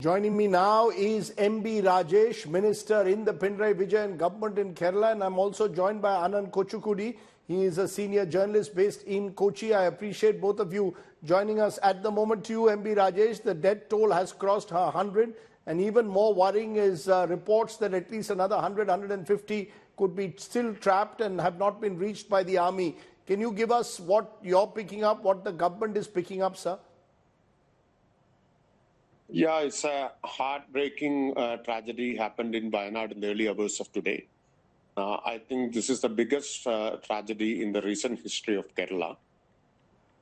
Joining me now is MB Rajesh, Minister in the Pinarayi Vijayan government in Kerala, and I'm also joined by Anand Kochukudi. He is a senior journalist based in Kochi. I appreciate both of you joining us at the moment. To you, MB Rajesh, the death toll has crossed 100, and even more worrying is reports that at least another 100, 150 could be still trapped and have not been reached by the army. Can you give us what you're picking up, what the government is picking up, sir? Yeah, it's a heartbreaking tragedy happened in Wayanad in the early hours of today. I think this is the biggest tragedy in the recent history of Kerala.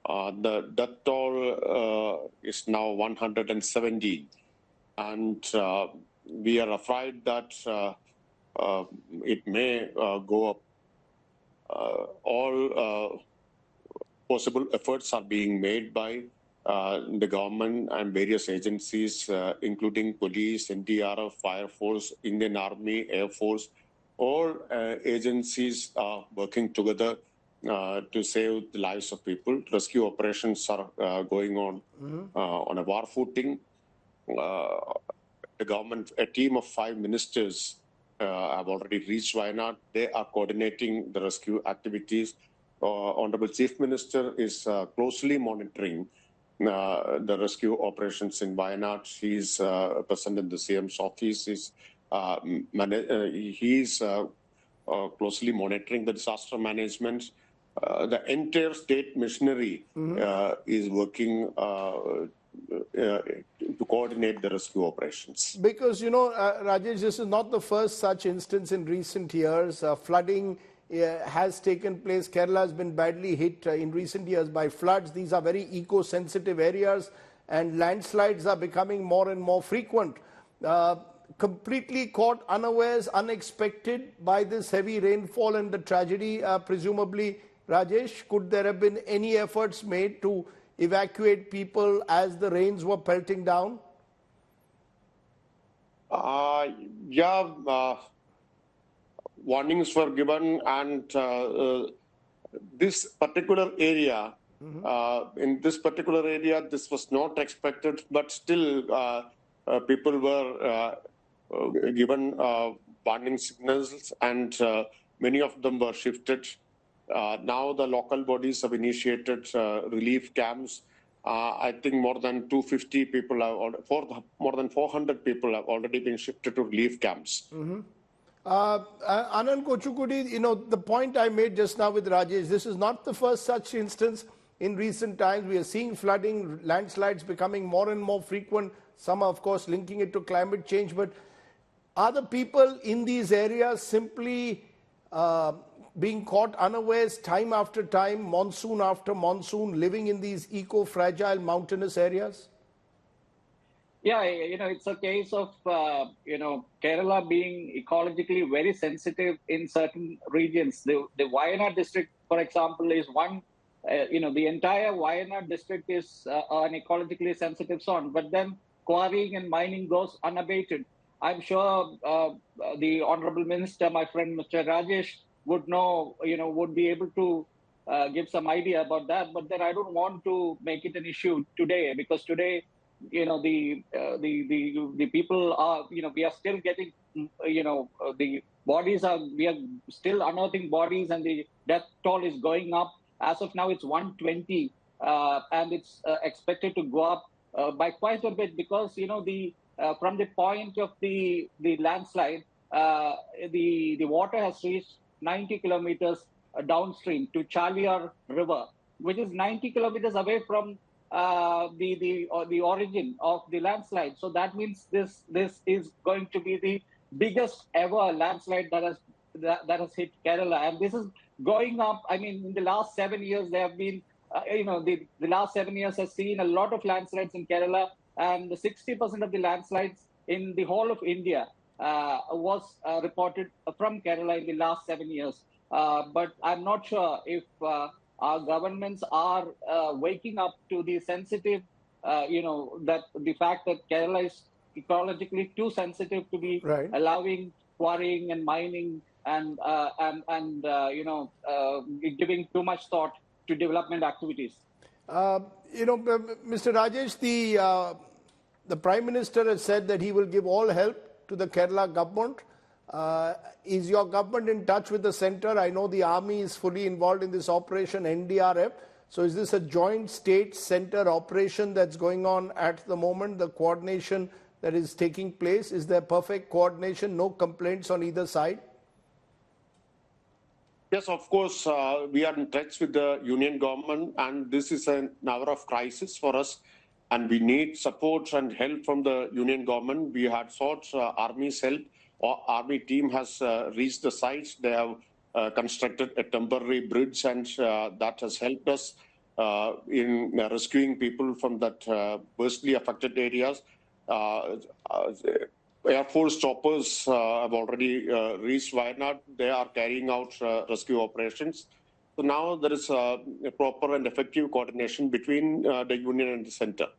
The death toll is now 170, and we are afraid that it may go up. All possible efforts are being made by the government and various agencies, including police, NDRF, Fire Force, Indian Army, Air Force. All agencies are working together to save the lives of people. Rescue operations are going on a war footing. The government, a team of 5 ministers have already reached Wayanad. They are coordinating the rescue activities. Honorable Chief Minister is closely monitoring the rescue operations in Wayanad. He is present in the CM's office. He's closely monitoring the disaster management. The entire state machinery is working to coordinate the rescue operations. Because, you know, Rajesh, this is not the first such instance in recent years. Flooding has taken place. Kerala has been badly hit in recent years by floods. These are very eco-sensitive areas, and landslides are becoming more and more frequent. Completely caught unawares, unexpected by this heavy rainfall and the tragedy, presumably, Rajesh, could there have been any efforts made to evacuate people as the rains were pelting down? Warnings were given, and this particular area, in this particular area, this was not expected, but still people were given warning signals, and many of them were shifted. Now the local bodies have initiated relief camps. I think more than 250 people, more than 400 people have already been shifted to relief camps. Anand Kochukudi, you know, the point I made just now with Rajesh, this is not the first such instance in recent times. We are seeing flooding, landslides becoming more and more frequent. Some are, of course, linking it to climate change. But are the people in these areas simply being caught unawares time after time, monsoon after monsoon, living in these eco-fragile mountainous areas? Yeah, you know, it's a case of, Kerala being ecologically very sensitive in certain regions. The Wayanad district, for example, is one, the entire Wayanad district is an ecologically sensitive zone, but then quarrying and mining goes unabated. I'm sure the Honorable Minister, my friend Mr. Rajesh, would know, would be able to give some idea about that. But then I don't want to make it an issue today, because today, the people are, we are still getting, the bodies we are still unearthing bodies, and the death toll is going up. As of now, it's 120, and it's expected to go up by quite a bit, because, from the point of the landslide, the water has reached 90 kilometers downstream to Chaliar River, which is 90 kilometers away from the origin of the landslide. So that means this is going to be the biggest ever landslide that has hit Kerala, and this is going up. I mean, in the last 7 years, there have been, the last 7 years has seen a lot of landslides in Kerala, and 60% of the landslides in the whole of India was reported from Kerala in the last 7 years. But I'm not sure if our governments are waking up to the sensitive, that the fact that Kerala is ecologically too sensitive to be allowing quarrying and mining and giving too much thought to development activities. Mr. Rajesh, the Prime Minister has said that he will give all help to the Kerala government. Is your government in touch with the centre? I know the army is fully involved in this operation, NDRF. So is this a joint state-centre operation that's going on at the moment, the coordination that is taking place? Is there perfect coordination, no complaints on either side? Yes, of course, we are in touch with the union government, and this is an hour of crisis for us, and we need support and help from the union government. We had sought Army's help. Our Army team has reached the sites. They have constructed a temporary bridge, and that has helped us in rescuing people from that worstly affected areas. Air Force choppers have already reached Wayanad. They are carrying out rescue operations. So now there is a proper and effective coordination between the union and the centre.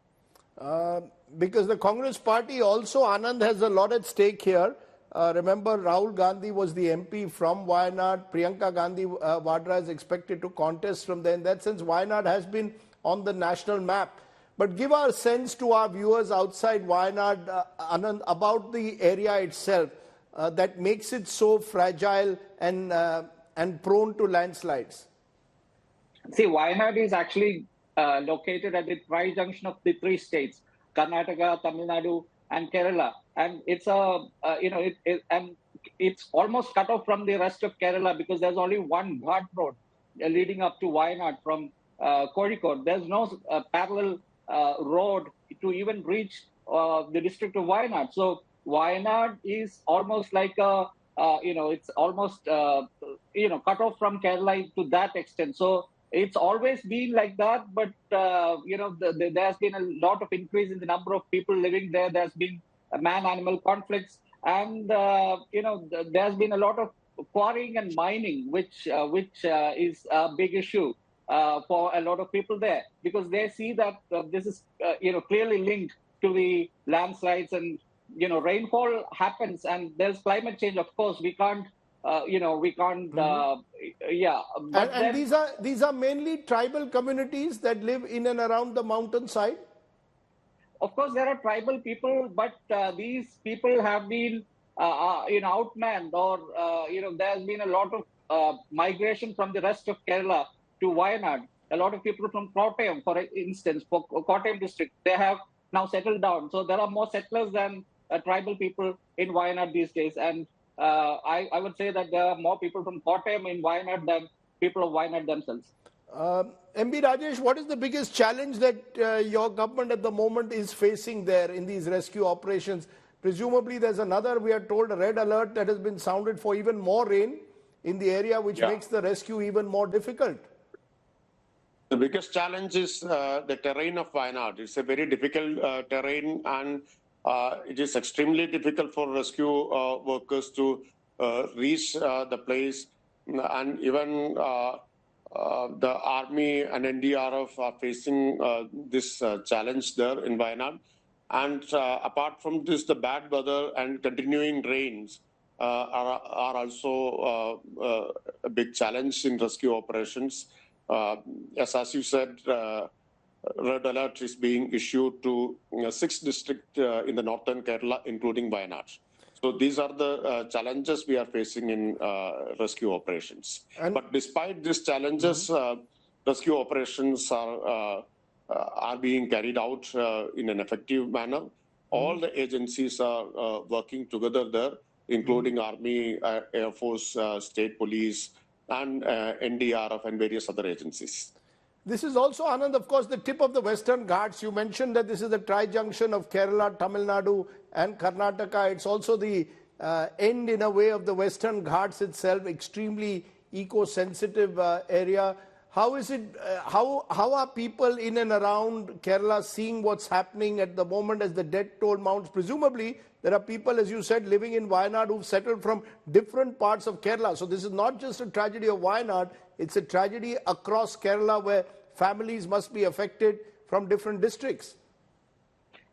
Because the Congress party also, Anand, has a lot at stake here. Remember, Rahul Gandhi was the MP from Wayanad. Priyanka Gandhi Vadra is expected to contest from there. In that sense, Wayanad has been on the national map. But give our sense to our viewers outside Wayanad, Anand, about the area itself that makes it so fragile and prone to landslides. See, Wayanad is actually located at the tri-junction of the three states, Karnataka, Tamil Nadu, and Kerala. And it's it's almost cut off from the rest of Kerala because there's only one Ghat road leading up to Wayanad from Kozhikode. There's no parallel road to even reach the district of Wayanad. So Wayanad is almost like it's almost cut off from Kerala to that extent. So it's always been like that, but there's been a lot of increase in the number of people living there. There's been man-animal conflicts, and there's been a lot of quarrying and mining, which is a big issue for a lot of people there, because they see that this is clearly linked to the landslides, and rainfall happens, and there's climate change. Of course, we can't. But and these are mainly tribal communities that live in and around the mountainside. Of course, there are tribal people, but these people have been outmanned, or there's been a lot of migration from the rest of Kerala to Wayanad. A lot of people from Kottayam, for instance, for Kottayam district, they have now settled down. So there are more settlers than tribal people in Wayanad these days, and I would say that there are more people from Kottayam in Wayanad than people of Wayanad themselves. MB Rajesh, what is the biggest challenge that your government at the moment is facing there in these rescue operations? Presumably there's another, we are told, a red alert that has been sounded for even more rain in the area, which makes the rescue even more difficult. The biggest challenge is the terrain of Wayanad. It's a very difficult terrain, and it is extremely difficult for rescue workers to reach the place, and even the Army and NDRF are facing this challenge there in Wayanad. And apart from this, the bad weather and continuing rains are also a big challenge in rescue operations. As you said, red alert is being issued to 6 districts in the northern Kerala, including Wayanad. So these are the challenges we are facing in rescue operations. But despite these challenges, rescue operations are being carried out in an effective manner. All the agencies are working together there, including Army, Air Force, State Police, and NDRF and various other agencies. This is also, Anand, of course, the tip of the Western Ghats. You mentioned that this is the tri-junction of Kerala, Tamil Nadu and Karnataka. It's also the end, in a way, of the Western Ghats itself, extremely eco-sensitive area. How is it? How are people in and around Kerala seeing what's happening at the moment as the death toll mounts? Presumably, there are people, as you said, living in Wayanad who've settled from different parts of Kerala. So this is not just a tragedy of Wayanad, it's a tragedy across Kerala where families must be affected from different districts.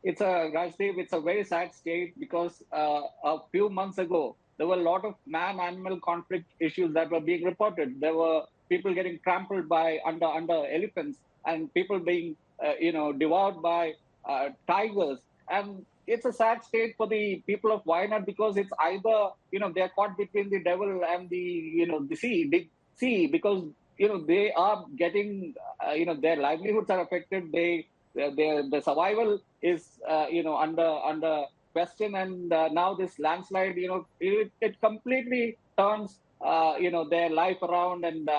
It's Rajdev, it's a very sad state, because a few months ago, there were a lot of man-animal conflict issues that were being reported. There were people getting trampled by under elephants, and people being devoured by tigers. And it's a sad state for the people of Wayanad because it's either, they're caught between the devil and the sea, because, they are getting, their livelihoods are affected. Their survival is, under question. And now this landslide, it completely turns, their life around. And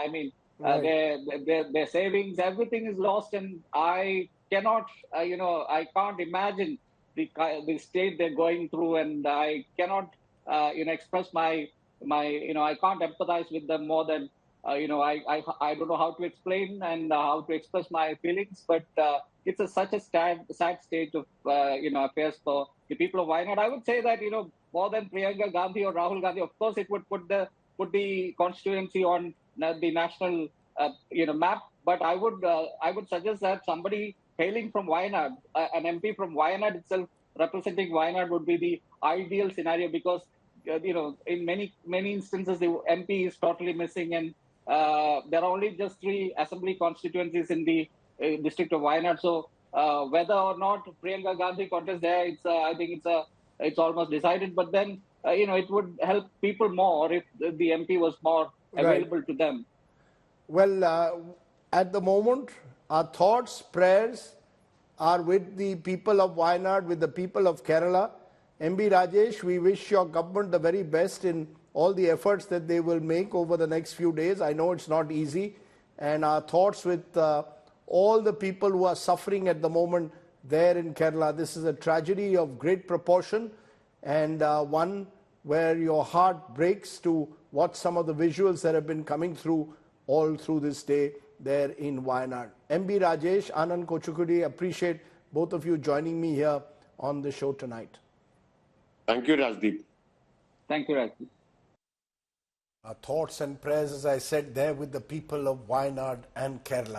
Right. their savings, everything is lost. And I cannot, I can't imagine the state they're going through, and I cannot, express my, I can't empathize with them more than, I don't know how to explain and how to express my feelings, but it's such a sad state of, affairs for the people of Wayanad. I would say that, more than Priyanka Gandhi or Rahul Gandhi, of course, it would put the constituency on the national, map. But I would suggest that somebody hailing from Wayanad, an MP from Wayanad itself, representing Wayanad, would be the ideal scenario, because in many instances the MP is totally missing, and there are only just 3 assembly constituencies in the district of Wayanad. So whether or not Priyanka Gandhi contests there, I think it's almost decided. But then it would help people more if the MP was more available to them. Well, at the moment, our thoughts, prayers are with the people of Wayanad, with the people of Kerala. MB Rajesh, we wish your government the very best in all the efforts that they will make over the next few days. I know it's not easy. And our thoughts with all the people who are suffering at the moment there in Kerala. This is a tragedy of great proportion, and one where your heart breaks to watch some of the visuals that have been coming through all through this day there in Wayanad. MB Rajesh, Anand Kochukudi, appreciate both of you joining me here on the show tonight. Thank you, Rajdeep. Thank you, Rajdeep. Our thoughts and prayers, as I said, there with the people of Wayanad and Kerala.